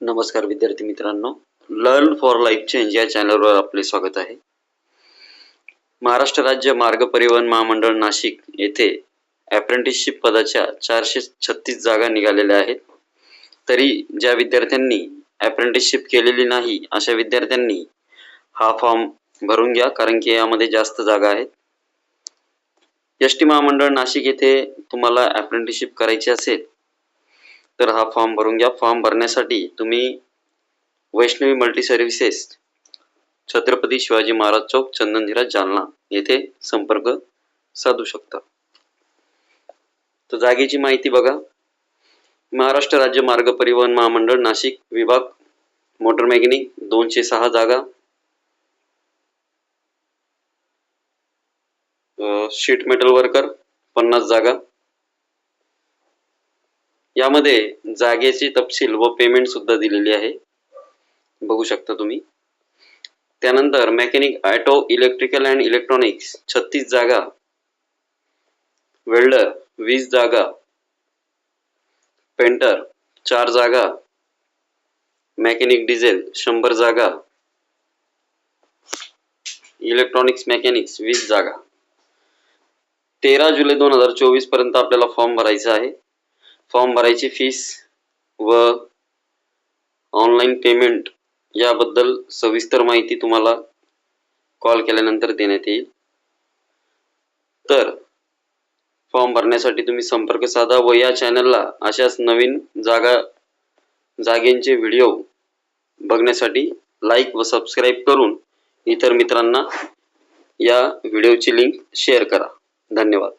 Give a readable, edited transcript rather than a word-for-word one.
नमस्कार विद्यार्थी मित्रांनो, लर्न फॉर लाईफ चेंज या चॅनलवर आपले स्वागत आहे. महाराष्ट्र राज्य मार्ग परिवहन महामंडळ नाशिक येथे अप्रेंटिसशिप पदाच्या 436 जागा निघालेल्या आहेत. तरी ज्या विद्यार्थ्यांनी अप्रेंटिसशिप केलेली नाही अशा विद्यार्थ्यांनी हा फॉर्म भरून घ्या, कारण की यामध्ये जास्त जागा आहेत. एस टी महामंडळ नाशिक येथे तुम्हाला अप्रेंटिसशिप करायची असेल तर हा फॉर्म भरून घ्या. फॉर्म भरण्यासाठी तुम्ही वैष्णवी मल्टी सर्व्हिसेस, छत्रपती शिवाजी महाराज चौक, चंदनझिरा, जालना येथे संपर्क साधू शकता. तर जागेची माहिती बघा. महाराष्ट्र राज्य मार्ग परिवहन महामंडळ नाशिक विभाग मोटर मेकॅनिक 206 जागा, शीट मेटल वर्कर 50 जागा. यामध्ये जागेची तपशील व पेमेंट सुद्धा दिलेली आहे, बघू शकता तुम्ही. त्यानंतर mechanic auto, electrical and electronics 36 जागा, वेल्डर 20 जागा, पेंटर 4 जागा, मेकॅनिक डिझेल 100 जागा, इलेक्ट्रॉनिक्स मेकॅनिक्स 20 जागा. 13 जुलै 2024 पर्यंत आपल्याला फॉर्म भरायचा आहे. फॉर्म भरायची फीस व ऑनलाईन पेमेंट याबद्दल सविस्तर माहिती तुम्हाला कॉल केल्यानंतर देण्यात येईल. तर फॉर्म भरण्यासाठी तुम्ही संपर्क साधा व या चॅनलला अशाच नवीन जागेंचे व्हिडिओ बघण्यासाठी लाईक व सबस्क्राईब करून इतर मित्रांना या व्हिडिओची लिंक शेअर करा. धन्यवाद.